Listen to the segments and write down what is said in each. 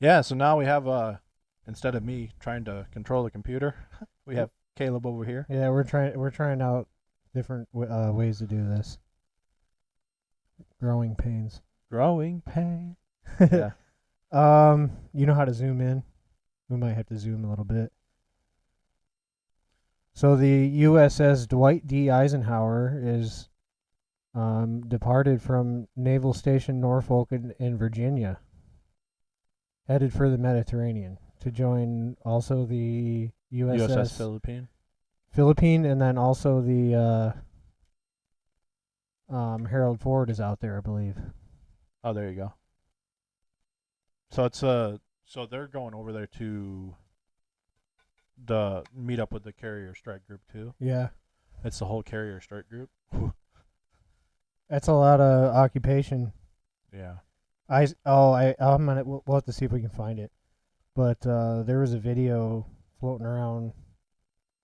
Yeah, so now we have instead of me trying to control the computer, we have Caleb over here. Yeah, we're trying out different ways to do this. Growing pains. Growing pain. Yeah. You know how to zoom in? We might have to zoom a little bit. So the USS Dwight D. Eisenhower is departed from Naval Station Norfolk in Virginia, headed for the Mediterranean to join also the USS USS Philippine. Philippine, and then also the Harold Ford is out there, I believe. Oh, there you go. So it's so they're going over there to meet up with the carrier strike group too. Yeah, It's the whole carrier strike group. that's a lot of occupation. Yeah. I'm gonna we'll have to see if we can find it. But there was a video floating around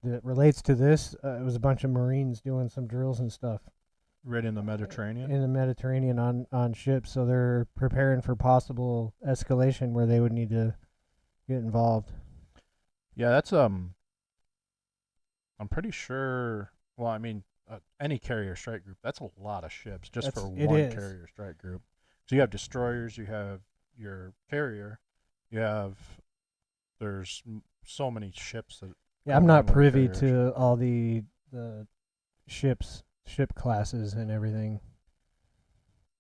that relates to this. It was a bunch of Marines doing some drills and stuff Right in the Mediterranean. in the Mediterranean on ships. So they're preparing for possible escalation where they would need to get involved. Yeah, that's I'm pretty sure. Well, I mean, any carrier strike group, that's a lot of ships just for It one is. carrier strike group. So you have destroyers, you have your carrier, you have so many ships that Yeah, go I'm not around with a privy carrier. to all the ship classes and everything,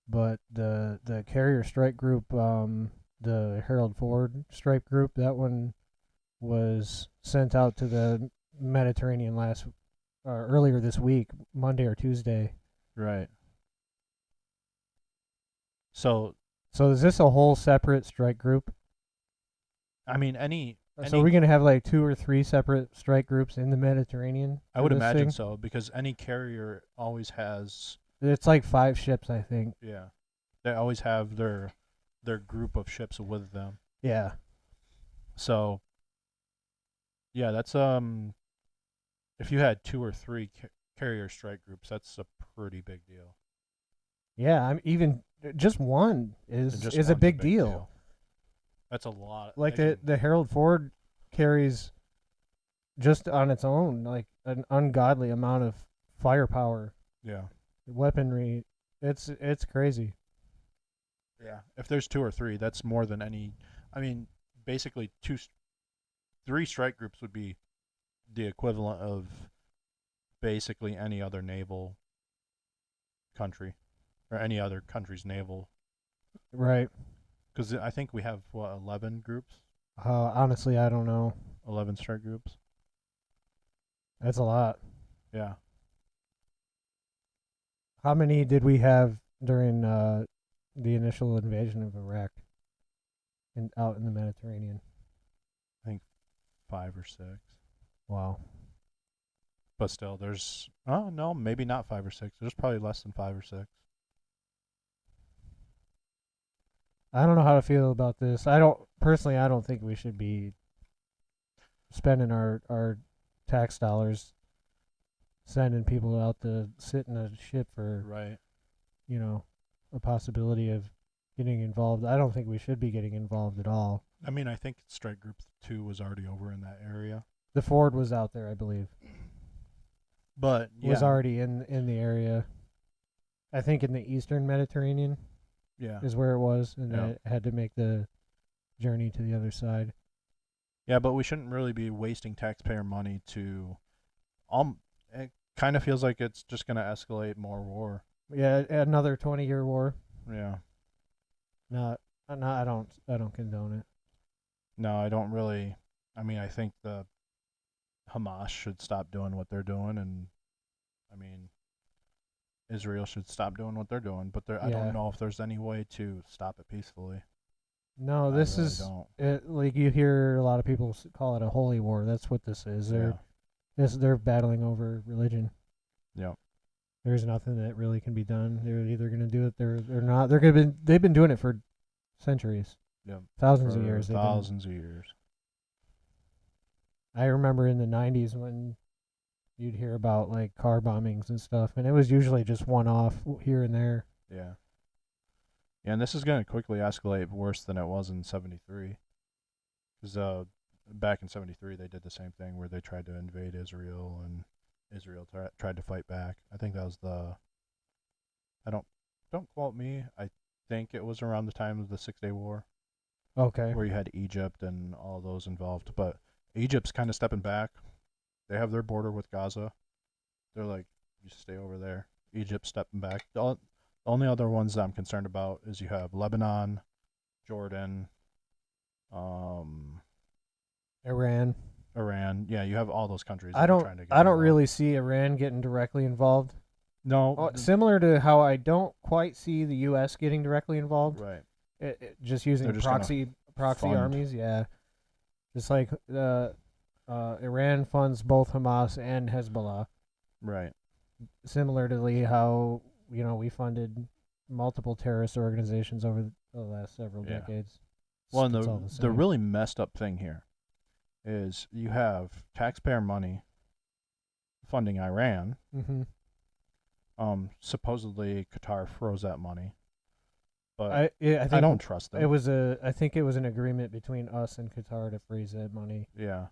but the carrier strike group, the Harold Ford strike group, that one was sent out to the Mediterranean earlier this week, Monday or Tuesday. Right. So So is this a whole separate strike group? I mean, So are we gonna have like two or three separate strike groups in the Mediterranean I for would this imagine thing? so because any carrier always has, It's like five ships, I think. yeah, they always have their group of ships with them. Yeah, So yeah, that's if you had two or three carrier strike groups, that's a pretty big deal. yeah. I'm even just one And is just is a one's a big big deal. deal. That's a lot. Like I the mean, the Harold Ford carries just on its own like an ungodly amount of firepower, yeah, weaponry. It's crazy. yeah. If there's two or three, that's more than any. I mean, basically three strike groups would be the equivalent of basically any other naval country or any other country's naval. Right. Because I think we have what 11 groups, Honestly, I don't know. 11 strike groups. That's a lot. Yeah. How many did we have during the initial invasion of Iraq out in the Mediterranean? I think 5 or 6. Wow. But still, there's oh no, maybe not 5 or 6. There's probably less than 5 or 6. I don't know how to feel about this. I don't personally. I don't think we should be spending our tax dollars sending people out to sit in a ship for Right. you know a possibility of getting involved. I don't think we should be getting involved at all. I mean, I think Strike Group 2 was already over in that area. The Ford was out there, I believe. But Was yeah, already in the area. I think in the Eastern Mediterranean yeah, is where it was, and yeah, it had to make the journey to the other side. yeah. But we shouldn't really be wasting taxpayer money to. It kind of feels like it's just gonna escalate more war. Yeah, another 20-year war. Yeah. Not, I don't condone it. No, I don't really. I mean, I think the Hamas should stop doing what they're doing, and I mean, Israel should stop doing what they're doing. But I don't Yeah. know if there's any way to stop it peacefully. No, I this really is don't. like you hear a lot of people call it a holy war. That's what this is. Yeah. They're battling over religion. Yeah. There's nothing that really can be done. They're either going to do it, they're not. They've been doing it for centuries, Yeah. thousands of For years. They've been. thousands of years. I remember in the '90s when you'd hear about like car bombings and stuff, and it was usually just one off here and there. Yeah. Yeah, and this is going to quickly escalate worse than it was in '73. Because back in '73 they did the same thing where they tried to invade Israel and Israel tried to fight back. I think that was the I don't quote me. I think it was around the time of the 6 Day War Okay. where you had Egypt and all those involved. But Egypt's kind of stepping back. They have their border with Gaza. They're like, you stay over there. Egypt stepping back. The only other ones that I'm concerned about is you have Lebanon, Jordan, um, Iran. Iran. Yeah, you have all those countries I that are don't trying to get I don't involved. really see Iran getting directly involved. No, Similar to how I don't quite see the U.S. getting directly involved. right. Just They're using just gonna proxy fund. armies. Yeah, just like Iran funds both Hamas and Hezbollah. Right. Similarly, how we funded multiple terrorist organizations over the last several Yeah. decades. Well, and It's the all the the same. really messed up thing here is you have taxpayer money funding Iran. Mm-hmm. Supposedly Qatar froze that money, but I I think don't trust it them. was a I think it was an agreement between us and Qatar to freeze that money. Yeah,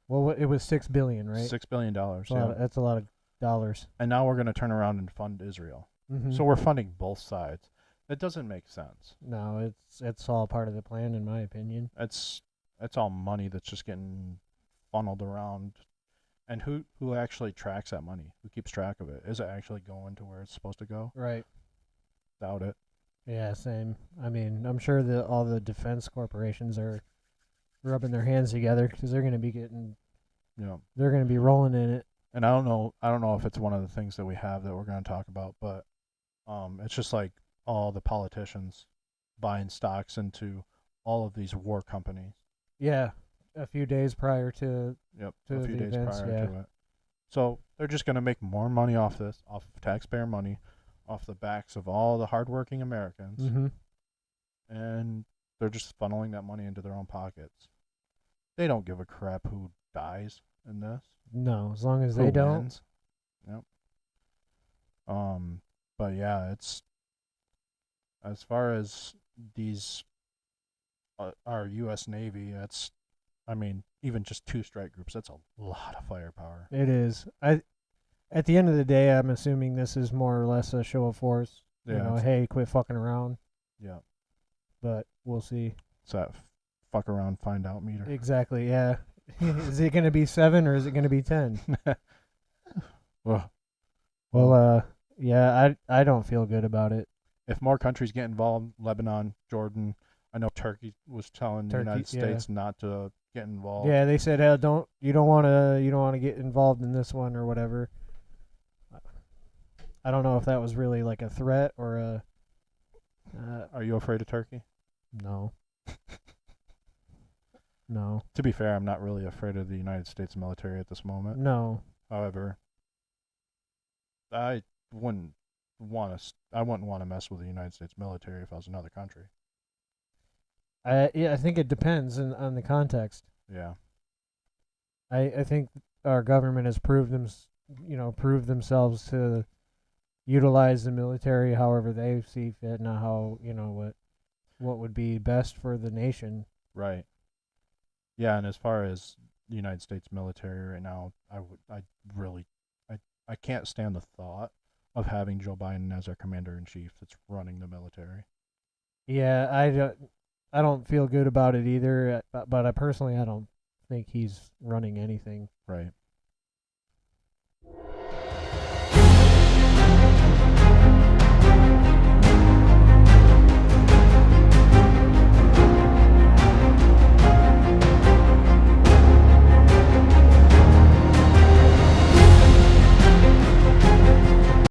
Well, it was 6 billion, right? $6 billion. That's a lot. Yeah, That's a lot of dollars. and now we're gonna turn around and fund Israel. Mm-hmm. So we're funding both sides. It doesn't make sense. No, it's all part of the plan, in my opinion. It's all money that's just getting funneled around. And who actually tracks that money? Who keeps track of it? Is it actually going to where it's supposed to go? Right. Doubt it. Yeah. Same. I mean, I'm sure that all the defense corporations are rubbing their hands together because they're going to be getting. You know, They're going to be rolling in it. and I don't know. I don't know if it's one of the things that we have that we're going to talk about, but it's just like all the politicians buying stocks into all of these war companies. Yeah. A few days prior to Yep, a to few the days events. prior Yeah. to it. So they're just going to make more money off this, off of taxpayer money, off the backs of all the hardworking Americans, Mm-hmm. and they're just funneling that money into their own pockets. They don't give a crap who dies in this, No, as long as who they don't. wins. Yep. Um, but yeah, it's as far as these our U.S. Navy. That's, I mean, even just two strike groups. That's a lot of firepower. It is. At the end of the day, I'm assuming this is more or less a show of force. Yeah, Hey, quit fucking around. yeah. But we'll see. It's that fuck around, find out meter. Exactly. Yeah. Is it going to be 7 or is it going to be 10? well, Well, yeah, I don't feel good about it. if more countries get involved, Lebanon, Jordan, I know Turkey was telling the Turkey, United States not to get involved. yeah, they said, don't you don't want to get involved in this one or whatever. I don't know if that was really like a threat or a. Are you afraid of Turkey? No. No. To be fair, I'm not really afraid of the United States military at this moment. No. However, I wouldn't I wouldn't want to mess with the United States military if I was another country. I think it depends on the context. Yeah. I think our government has proved themselves to utilize the military however they see fit, not how what would be best for the nation. Right. Yeah, and as far as the United States military right now, I really I can't stand the thought of having Joe Biden as our commander in chief that's running the military. Yeah, I don't feel good about it either. But I personally I don't think he's running anything. Right.